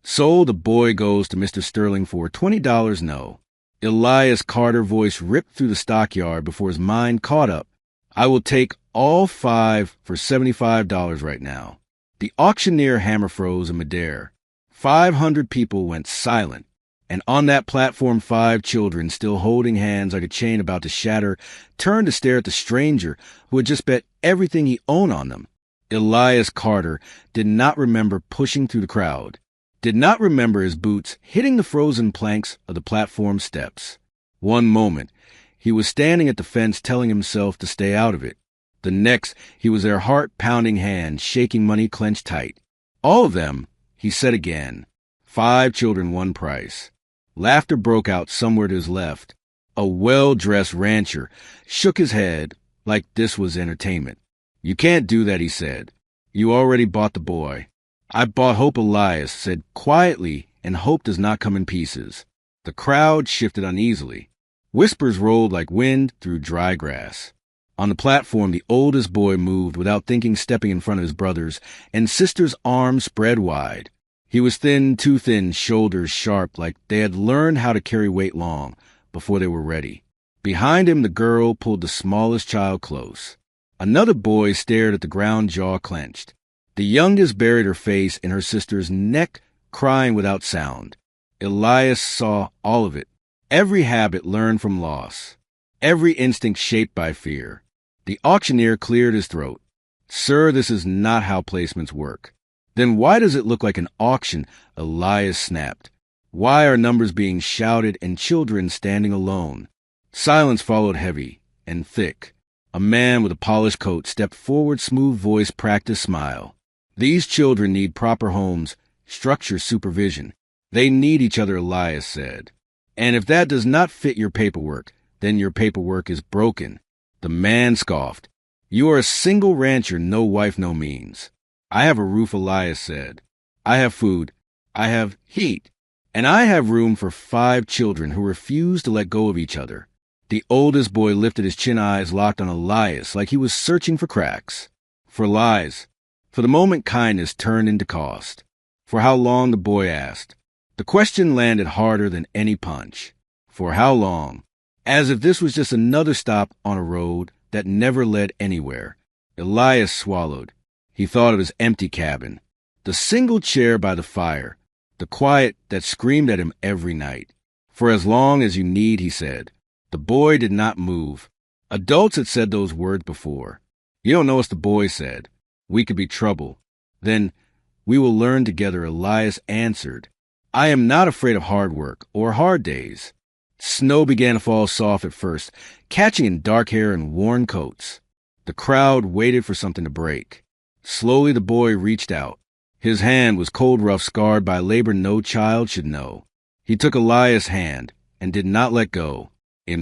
So the boy goes to Mr. Sterling for $20 no. Elias Carter's voice ripped through the stockyard before his mind caught up. I will take all 5 for $75 right now. The auctioneer hammer froze in midair. 500 people went silent, and on that platform 5 children, still holding hands like a chain about to shatter, turned to stare at the stranger who had just bet everything he owned on them. Elias Carter did not remember pushing through the crowd, did not remember his boots hitting the frozen planks of the platform steps. One moment, he was standing at the fence telling himself to stay out of it. The next, he was their heart-pounding hand, shaking money clenched tight. All of them, he said again. 5 children, 1 price. Laughter broke out somewhere to his left. A well-dressed rancher shook his head like this was entertainment. You can't do that, he said. You already bought the boy. I bought Hope, Elias said quietly, and hope does not come in pieces. The crowd shifted uneasily. Whispers rolled like wind through dry grass. On the platform, the oldest boy moved without thinking, stepping in front of his brothers and sisters' arms spread wide. He was thin, too thin, shoulders sharp, like they had learned how to carry weight long before they were ready. Behind him, the girl pulled the smallest child close. Another boy stared at the ground, jaw clenched. The youngest buried her face in her sister's neck, crying without sound. Elias saw all of it. Every habit learned from loss. Every instinct shaped by fear. The auctioneer cleared his throat. Sir, this is not how placements work. Then why does it look like an auction? Elias snapped. Why are numbers being shouted and children standing alone? Silence followed, heavy and thick. A man with a polished coat stepped forward, smooth voice, practiced smile. These children need proper homes, structure, supervision. They need each other, Elias said. And if that does not fit your paperwork, then your paperwork is broken. The man scoffed. You are a single rancher, no wife, no means. I have a roof, Elias said. I have food. I have heat. And I have room for 5 children who refuse to let go of each other. The oldest boy lifted his chin, eyes locked on Elias like he was searching for cracks. For lies. For the moment, kindness turned into cost. For how long, the boy asked. The question landed harder than any punch. For how long? As if this was just another stop on a road that never led anywhere. Elias swallowed. He thought of his empty cabin, the single chair by the fire, the quiet that screamed at him every night. For as long as you need, he said. The boy did not move. Adults had said those words before. You don't know what the boy said. We could be trouble. Then we will learn together, Elias answered. I am not afraid of hard work or hard days. Snow began to fall soft at first, catching in dark hair and worn coats. The crowd waited for something to break. Slowly the boy reached out. His hand was cold, rough, scarred by labor no child should know. He took Elias' hand and did not let go.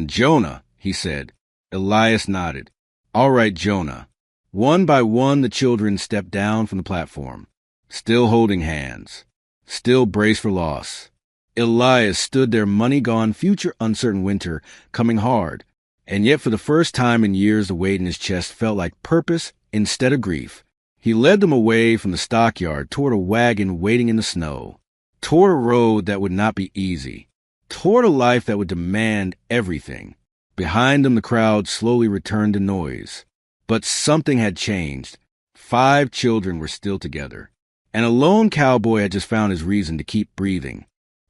Jonah, he said. Elias nodded. All right, Jonah. One by one the children stepped down from the platform, still holding hands, still braced for loss. Elias stood there, money gone, future uncertain, winter coming hard, and yet for the first time in years the weight in his chest felt like purpose instead of grief. He led them away from the stockyard toward a wagon waiting in the snow, toward a road that would not be easy, toward a life that would demand everything. Behind them the crowd slowly returned to noise. But something had changed. 5 children were still together, and a lone cowboy had just found his reason to keep breathing.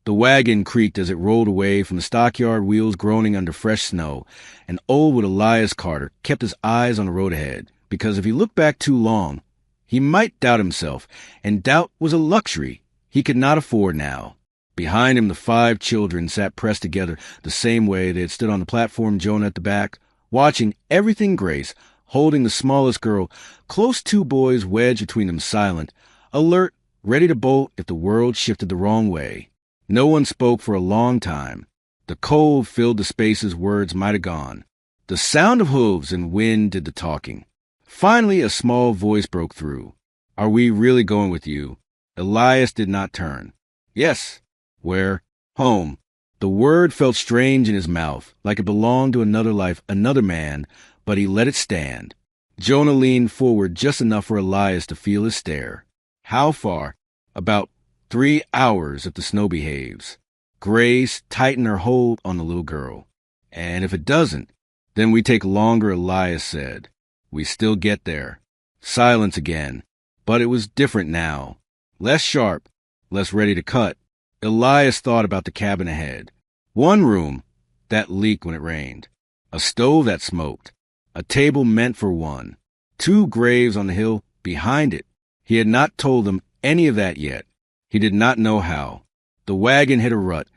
The wagon creaked as it rolled away from the stockyard, wheels groaning under fresh snow, and old Elias Carter kept his eyes on the road ahead, because if he looked back too long, he might doubt himself, and doubt was a luxury he could not afford now. Behind him, the 5 children sat pressed together the same way they had stood on the platform, Jonah at the back, watching everything grace, holding the smallest girl, close 2 boys wedged between them, silent, alert, ready to bolt if the world shifted the wrong way. No one spoke for a long time. The cold filled the spaces words might have gone. The sound of hooves and wind did the talking. Finally, a small voice broke through. Are we really going with you? Elias did not turn. Yes. Where? Home. The word felt strange in his mouth, like it belonged to another life, another man, but he let it stand. Jonah leaned forward just enough for Elias to feel his stare. How far? About 3 hours if the snow behaves. Grace tightened her hold on the little girl. And if it doesn't, then we take longer, Elias said. We still get there. Silence again. But it was different now. Less sharp, less ready to cut. Elias thought about the cabin ahead. One room that leaked when it rained. A stove that smoked. A table meant for one. 2 graves on the hill behind it. He had not told them any of that yet. He did not know how. The wagon hit a rut,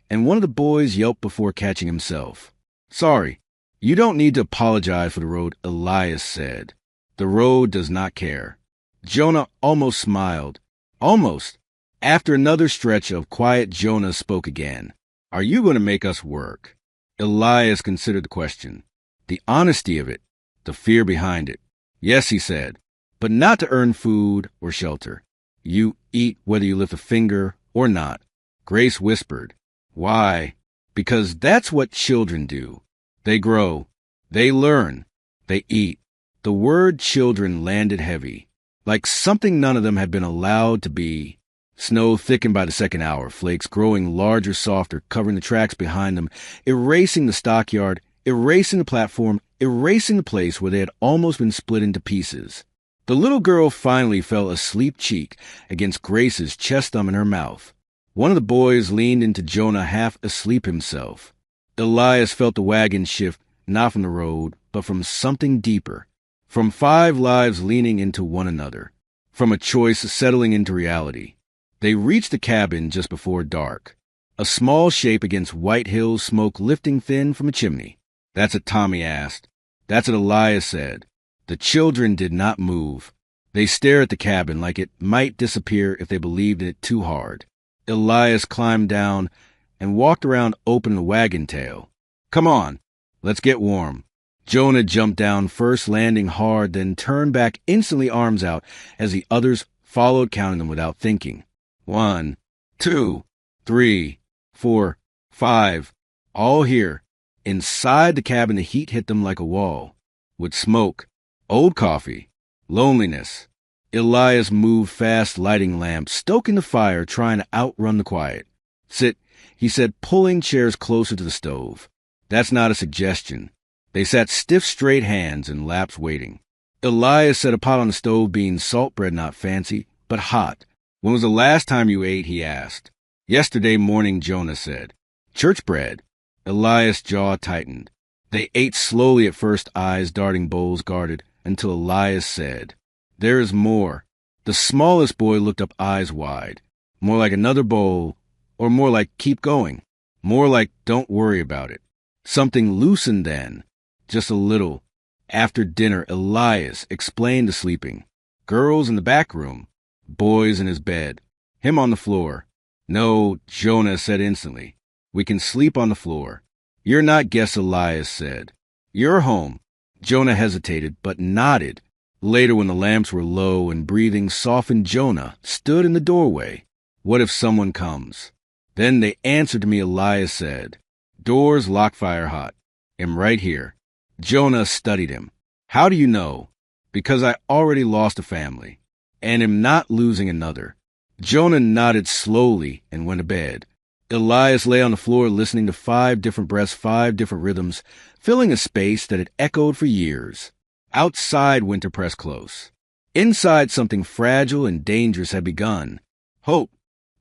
and one of the boys yelped before catching himself. Sorry, you don't need to apologize for the road, Elias said. The road does not care. Jonah almost smiled. Almost. After another stretch of quiet, Jonah spoke again. Are you going to make us work? Elias considered the question. The honesty of it. The fear behind it. Yes, he said, but not to earn food or shelter. You eat whether you lift a finger or not. Grace whispered. Why? Because that's what children do. They grow. They learn. They eat. The word children landed heavy, like something none of them had been allowed to be. Snow thickened by the second hour, flakes growing larger, softer, covering the tracks behind them, erasing the stockyard, erasing the platform, erasing the place where they had almost been split into pieces. The little girl finally fell asleep cheek against Grace's chest thumb in her mouth. One of the boys leaned into Jonah half asleep himself. Elias felt the wagon shift, not from the road, but from something deeper. From 5 lives leaning into one another. From a choice settling into reality. They reached the cabin just before dark. A small shape against white hills, smoke lifting thin from a chimney. That's what Tommy asked. That's what Elias said. The children did not move. They stared at the cabin like it might disappear if they believed in it too hard. Elias climbed down and walked around opening the wagon tail. Come on, let's get warm. Jonah jumped down first, landing hard, then turned back instantly, arms out, as the others followed, counting them without thinking. 1, 2, 3, 4, 5, all here. Inside the cabin, the heat hit them like a wall. With smoke, old coffee, loneliness. Elias moved fast, lighting lamps, stoking the fire, trying to outrun the quiet. Sit, he said, pulling chairs closer to the stove. That's not a suggestion. They sat stiff, straight hands in laps waiting. Elias set a pot on the stove, being salt bread, not fancy, but hot. When was the last time you ate? He asked. Yesterday morning, Jonah said. Church bread. Elias' jaw tightened. They ate slowly at first, eyes darting, bowls guarded, until Elias said, There is more. The smallest boy looked up, eyes wide. More like another bowl, or more like keep going. More like don't worry about it. Something loosened then. Just a little. After dinner, Elias explained the sleeping. Girls in the back room. Boys in his bed. Him on the floor. No, Jonah said instantly. We can sleep on the floor. You're not guests, Elias said. You're home. Jonah hesitated, but nodded. Later, when the lamps were low and breathing softened, Jonah stood in the doorway. What if someone comes? Then they answered to me, Elias said. Doors lock, fire hot. Am right here. Jonah studied him. How do you know? Because I already lost a family, and am not losing another. Jonah nodded slowly and went to bed. Elias lay on the floor listening to 5 different breaths, 5 different rhythms, filling a space that had echoed for years. Outside, winter pressed close. Inside, something fragile and dangerous had begun. Hope.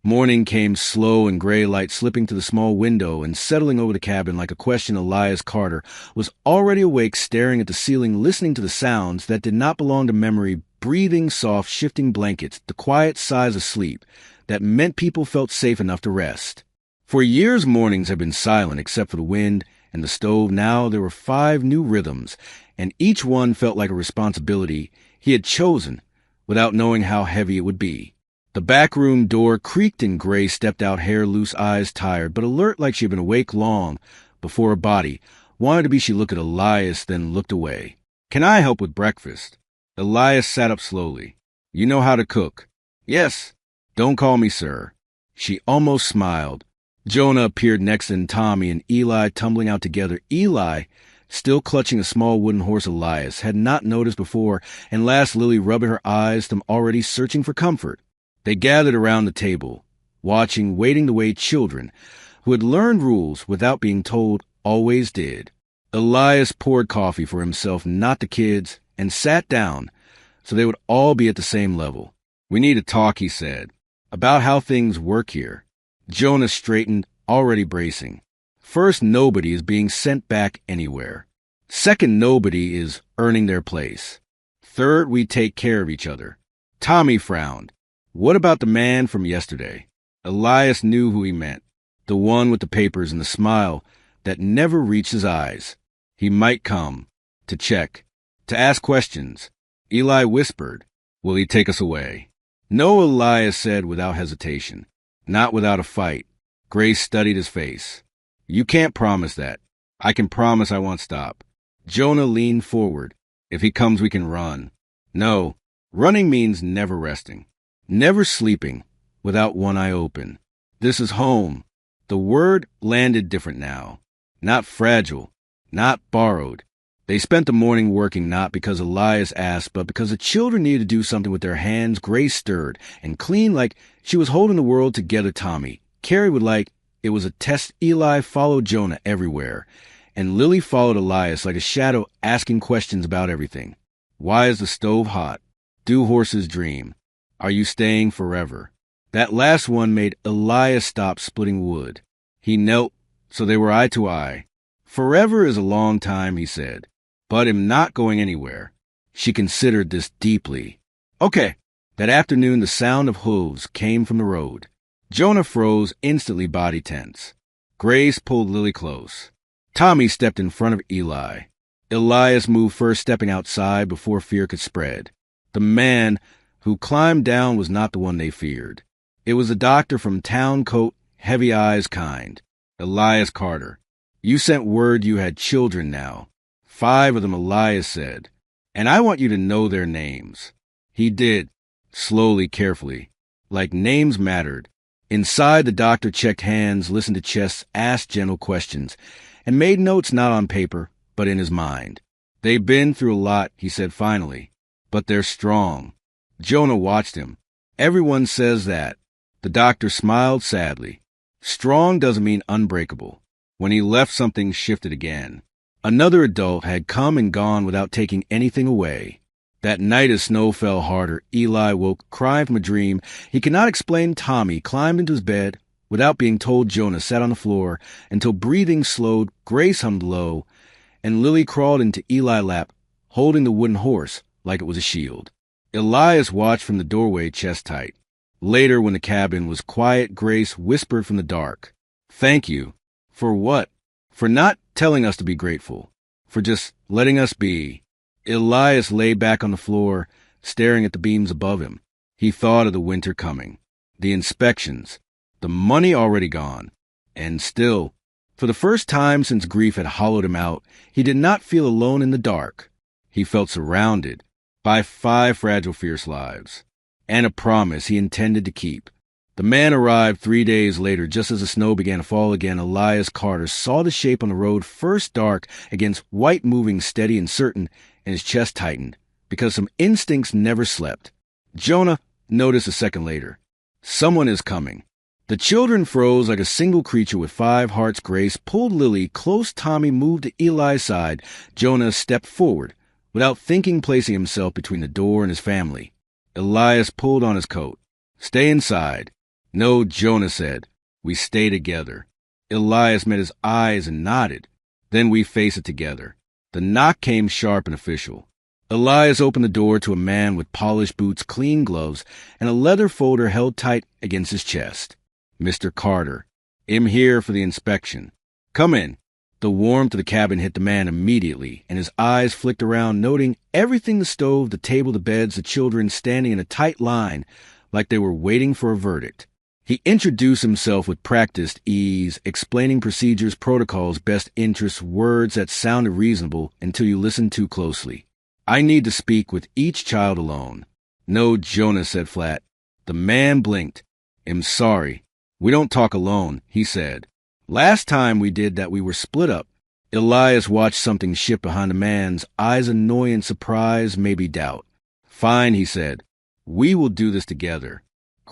Morning came, slow and gray light slipping through the small window and settling over the cabin like a question. Elias Carter was already awake, staring at the ceiling, listening to the sounds that did not belong to memory, breathing soft, shifting blankets, the quiet sighs of sleep that meant people felt safe enough to rest. For years, mornings had been silent except for the wind and the stove. Now there were 5 new rhythms, and each one felt like a responsibility he had chosen without knowing how heavy it would be. The back room door creaked and Grace stepped out, hair loose, eyes tired, but alert like she had been awake long before her body wanted to be. She looked at Elias, then looked away. Can I help with breakfast? Elias sat up slowly. You know how to cook? Yes. Don't call me sir. She almost smiled. Jonah appeared next, and Tommy and Eli tumbling out together. Eli, still clutching a small wooden horse Elias had not noticed before, and last Lily rubbing her eyes, them already searching for comfort. They gathered around the table, watching, waiting the way children, who had learned rules without being told, always did. Elias poured coffee for himself, not the kids, and sat down so they would all be at the same level. "We need to talk," he said, "about how things work here." Jonah straightened, already bracing. "First, nobody is being sent back anywhere. Second, nobody is earning their place. Third, we take care of each other." Tommy frowned. "What about the man from yesterday?" Elias knew who he meant, the one with the papers and the smile that never reached his eyes. He might come, to check, to ask questions. Eli whispered, "Will he take us away?" "No," Elias said without hesitation. "Not without a fight." Grace studied his face. "You can't promise that. I can promise I won't stop." Jonah leaned forward. "If he comes, we can run." "No, running means never resting, never sleeping without one eye open. This is home." The word landed different now. Not fragile, not borrowed. They spent the morning working not because Elias asked, but because the children needed to do something with their hands. Grace stirred and cleaned like she was holding the world together. Tommy carried with like it was a test. Eli followed Jonah everywhere, and Lily followed Elias like a shadow, asking questions about everything. "Why is the stove hot? Do horses dream? Are you staying forever?" That last one made Elias stop splitting wood. He knelt, so they were eye to eye. "Forever is a long time," he said, "but I'm not going anywhere." She considered this deeply. "Okay." That afternoon, the sound of hooves came from the road. Jonah froze, instantly body tense. Grace pulled Lily close. Tommy stepped in front of Eli. Elias moved first, stepping outside before fear could spread. The man who climbed down was not the one they feared. It was a doctor from town coat, heavy eyes kind. Elias Carter. "You sent word you had children now." 5 of them, Elias said. "And I want you to know their names." He did, slowly, carefully, like names mattered. Inside, the doctor checked hands, listened to chests, asked gentle questions, and made notes not on paper, but in his mind. "They've been through a lot," he said finally, "but they're strong." Jonah watched him. "Everyone says that." The doctor smiled sadly. Strong doesn't mean unbreakable. When he left, something shifted again. Another adult had come and gone without taking anything away. That night as snow fell harder, Eli woke, crying from a dream. He could not explain. Tommy climbed into his bed without being told. Jonah sat on the floor until breathing slowed. Grace hummed low, and Lily crawled into Eli's lap, holding the wooden horse like it was a shield. Elias watched from the doorway, chest tight. Later, when the cabin was quiet, Grace whispered from the dark, "Thank you." "For what?" "For not telling us to be grateful. For just letting us be." Elias lay back on the floor, staring at the beams above him. He thought of the winter coming, the inspections, the money already gone. And still, for the first time since grief had hollowed him out, he did not feel alone in the dark. He felt surrounded by 5 fragile, fierce lives, and a promise he intended to keep. The man arrived 3 days later, just as the snow began to fall again. Elias Carter saw the shape on the road, first dark against white, moving steady and certain, and his chest tightened, because some instincts never slept. Jonah noticed a second later. Someone is coming. The children froze like a single creature with 5 hearts. Grace pulled Lily close. Tommy moved to Eli's side. Jonah stepped forward, without thinking, placing himself between the door and his family. Elias pulled on his coat. "Stay inside." "No," Jonah said. "We stay together." Elias met his eyes and nodded. "Then we face it together." The knock came sharp and official. Elias opened the door to a man with polished boots, clean gloves, and a leather folder held tight against his chest. "Mr. Carter, I'm here for the inspection." "Come in." The warmth of the cabin hit the man immediately, and his eyes flicked around, noting everything: the stove, the table, the beds, the children standing in a tight line like they were waiting for a verdict. He introduced himself with practiced ease, explaining procedures, protocols, best interests, words that sounded reasonable until you listened too closely. "I need to speak with each child alone." "No," Jonah said flat. The man blinked. "I'm sorry. We don't talk alone," he said. "Last time we did that, we were split up." Elias watched something shift behind the man's eyes, annoyance, surprise, maybe doubt. "Fine," he said. "We will do this together."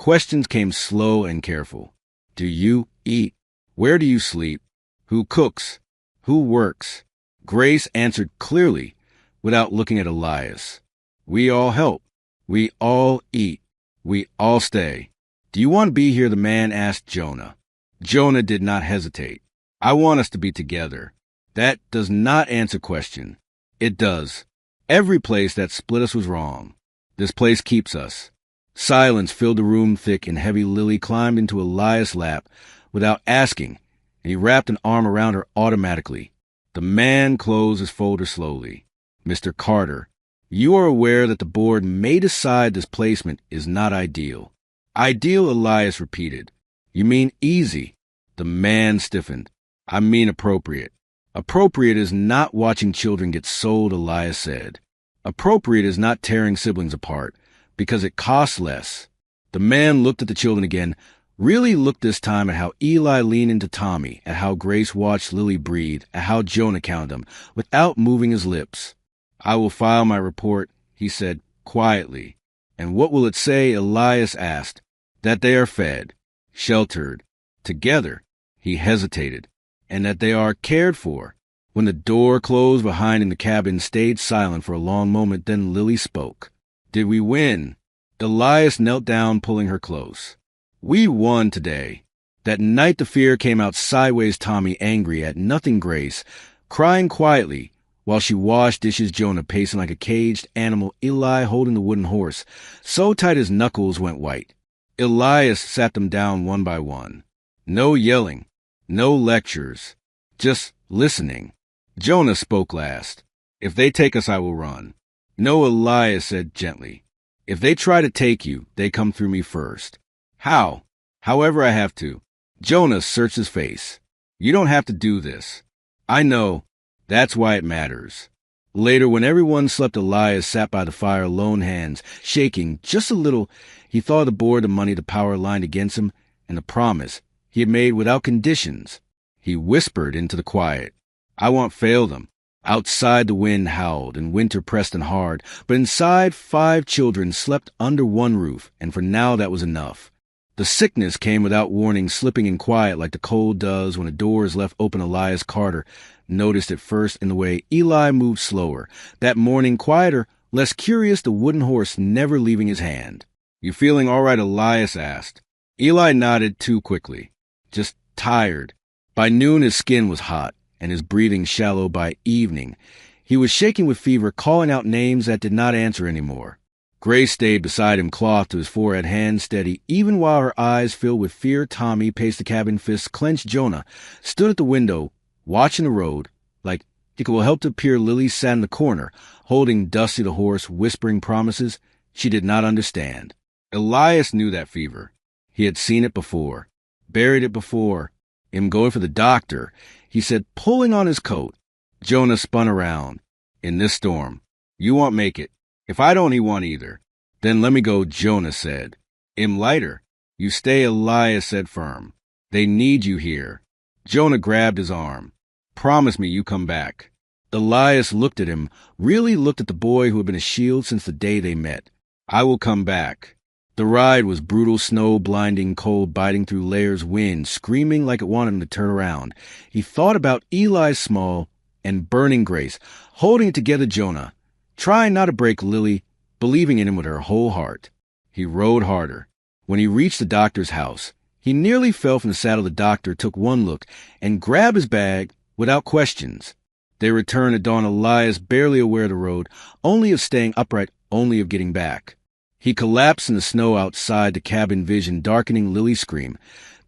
Questions came slow and careful. Do you eat? Where do you sleep? Who cooks? Who works? Grace answered clearly, without looking at Elias. We all help. We all eat. We all stay. Do you want to be here? The man asked Jonah. Jonah did not hesitate. I want us to be together. That does not answer question. It does. Every place that split us was wrong. This place keeps us. Silence filled the room thick, and heavy Lily climbed into Elias' lap without asking, and he wrapped an arm around her automatically. The man closed his folder slowly. Mr. Carter, you are aware that the board may decide this placement is not ideal. Ideal, Elias repeated. You mean easy? The man stiffened. I mean appropriate. Appropriate is not watching children get sold, Elias said. Appropriate is not tearing siblings apart, because it costs less. The man looked at the children again, really looked this time at how Eli leaned into Tommy, at how Grace watched Lily breathe, at how Jonah counted them, without moving his lips. I will file my report, he said quietly. And what will it say? Elias asked. That they are fed, sheltered, together. He hesitated. And that they are cared for. When the door closed behind him, the cabin stayed silent for a long moment, then Lily spoke. Did we win? Elias knelt down, pulling her close. We won today. That night the fear came out sideways, Tommy angry at nothing, Grace, crying quietly, while she washed dishes, Jonah pacing like a caged animal, Eli holding the wooden horse, so tight his knuckles went white. Elias sat them down one by one. No yelling, no lectures, just listening. Jonah spoke last. If they take us, I will run. No, Elias said gently. If they try to take you, they come through me first. How? However I have to. Jonah searched his face. You don't have to do this. I know. That's why it matters. Later, when everyone slept, Elias sat by the fire, lone hands, shaking just a little. He thought of the board, the money, the power lined against him, and the promise he had made without conditions. He whispered into the quiet. I won't fail them. Outside the wind howled, and winter pressed in hard, but inside 5 children slept under one roof, and for now that was enough. The sickness came without warning, slipping in quiet like the cold does when a door is left open. Elias Carter noticed it first in the way Eli moved slower. That morning, quieter, less curious, the wooden horse never leaving his hand. You feeling all right? Elias asked. Eli nodded too quickly. Just tired. By noon his skin was hot, and his breathing shallow. By evening he was shaking with fever, calling out names that did not answer anymore. Grace stayed beside him, cloth to his forehead, hands steady, even while her eyes filled with fear. Tommy paced the cabin, fists clenched. Jonah stood at the window, watching the road, like he could help to appear. Lily sat in the corner, holding Dusty the horse, whispering promises she did not understand. Elias knew that fever. He had seen it before, buried it before. Him going for the doctor, he said, pulling on his coat. Jonah spun around. In this storm, you won't make it. If I don't, he won't either. Then let me go, Jonah said. Im lighter. You stay, Elias said firm. They need you here. Jonah grabbed his arm. Promise me you come back. Elias looked at him, really looked at the boy who had been a shield since the day they met. I will come back. The ride was brutal, snow, blinding cold, biting through layers, wind, screaming like it wanted him to turn around. He thought about Eli's small and burning Grace, holding it together. Jonah, trying not to break Lily, believing in him with her whole heart. He rode harder. When he reached the doctor's house, he nearly fell from the saddle. The doctor took one look and grabbed his bag without questions. They returned at dawn, Elias barely aware of the road, only of staying upright, only of getting back. He collapsed in the snow outside the cabin, vision darkening. Lily's scream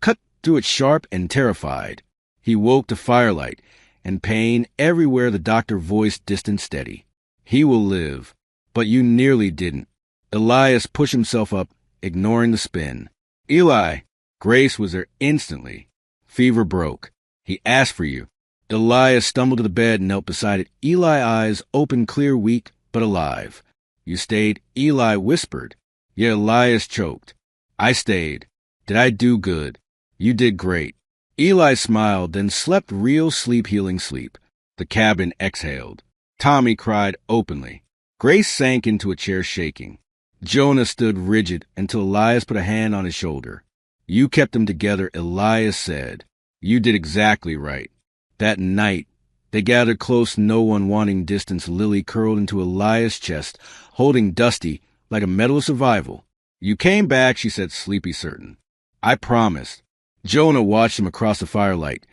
cut through it sharp and terrified. He woke to firelight and pain everywhere. The doctor voiced distant, steady. He will live, but you nearly didn't. Elias pushed himself up, ignoring the spin. Eli, Grace was there instantly. Fever broke. He asked for you. Elias stumbled to the bed and knelt beside it. Eli eyes open, clear, weak, but alive. You stayed, Eli whispered. Yeah, Elias choked. I stayed. Did I do good? You did great. Eli smiled, then slept real sleep, healing sleep. The cabin exhaled. Tommy cried openly. Grace sank into a chair, shaking. Jonah stood rigid until Elias put a hand on his shoulder. You kept them together, Elias said. You did exactly right. That night, they gathered close, no one wanting distance. Lily curled into Elias' chest, holding Dusty like a medal of survival. You came back, she said, sleepy certain. I promised. Jonah watched him across the firelight.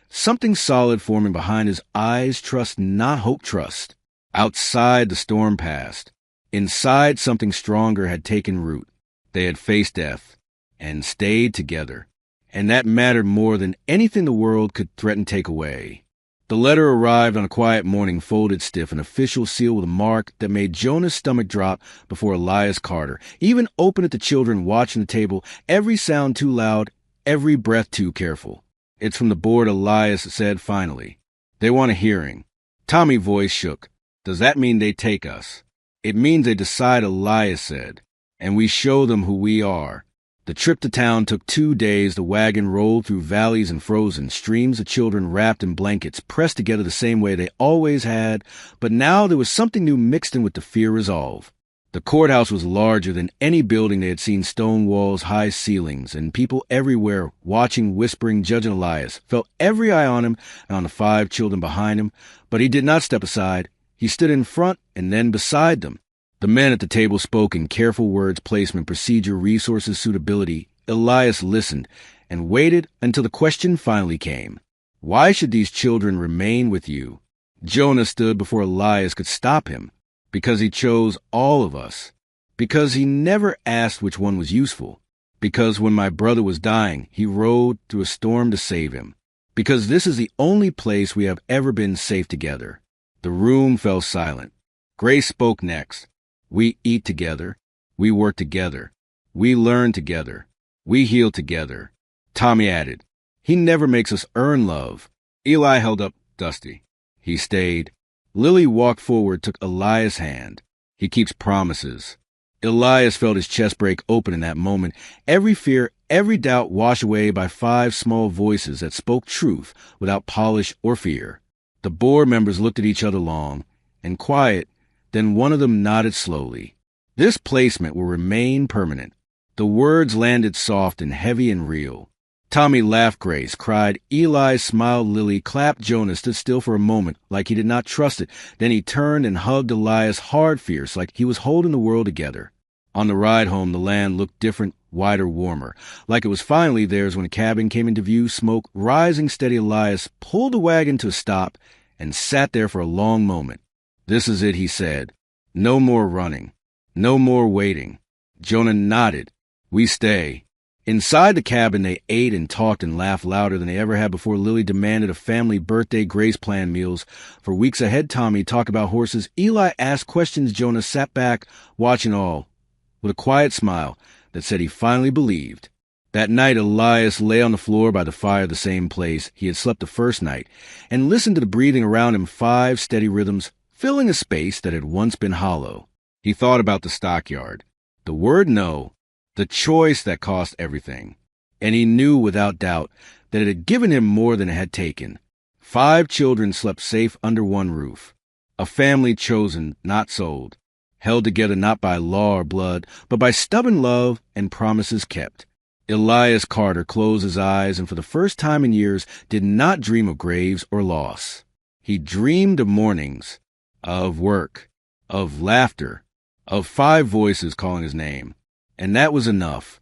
Something solid forming behind his eyes, trust, not hope, trust. Outside, the storm passed. Inside, something stronger had taken root. They had faced death and stayed together. And that mattered more than anything the world could threaten to take away. The letter arrived on a quiet morning, folded stiff, an official seal with a mark that made Jonah's stomach drop before Elias Carter. Even open at the children watching the table, every sound too loud, every breath too careful. It's from the board, Elias said finally. They want a hearing. Tommy's voice shook. Does that mean they take us? It means they decide, Elias said, and we show them who we are. The trip to town took 2 days. The wagon rolled through valleys and frozen streams of children wrapped in blankets, pressed together the same way they always had, but now there was something new mixed in with the fear resolve. The courthouse was larger than any building. They had seen, stone walls, high ceilings, and people everywhere, watching, whispering, judging. Elias felt every eye on him and on the 5 children behind him, but he did not step aside. He stood in front and then beside them. The men at the table spoke in careful words, placement, procedure, resources, suitability. Elias listened and waited until the question finally came. Why should these children remain with you? Jonah stood before Elias could stop him. Because he chose all of us. Because he never asked which one was useful. Because when my brother was dying, he rode through a storm to save him. Because this is the only place we have ever been safe together. The room fell silent. Grace spoke next. We eat together. We work together. We learn together. We heal together. Tommy added, he never makes us earn love. Eli held up Dusty. He stayed. Lily walked forward, took Elias' hand. He keeps promises. Elias felt his chest break open in that moment. Every fear, every doubt washed away by 5 small voices that spoke truth without polish or fear. The board members looked at each other long and quiet. Then one of them nodded slowly. This placement will remain permanent. The words landed soft and heavy and real. Tommy laughed. Grace cried. Eli smiled. Lily clapped. Jonah stood still for a moment, like he did not trust it. Then he turned and hugged Elias hard, fierce, like he was holding the world together. On the ride home, the land looked different, wider, warmer, like it was finally theirs when a cabin came into view, smoke rising steady. Elias pulled the wagon to a stop and sat there for a long moment. This is it, he said. No more running. No more waiting. Jonah nodded. We stay. Inside the cabin, they ate and talked and laughed louder than they ever had before. Lily demanded a family birthday. Grace planned meals. For weeks ahead, Tommy talked about horses. Eli asked questions. Jonah sat back, watching all, with a quiet smile that said he finally believed. That night, Elias lay on the floor by the fire, the same place he had slept the first night, and listened to the breathing around him, 5 steady rhythms, filling a space that had once been hollow. He thought about the stockyard, the word no, the choice that cost everything. And he knew without doubt that it had given him more than it had taken. 5 children slept safe under one roof. A family chosen, not sold. Held together not by law or blood, but by stubborn love and promises kept. Elias Carter closed his eyes and for the first time in years did not dream of graves or loss. He dreamed of mornings, of work, of laughter, of 5 voices calling his name. And that was enough.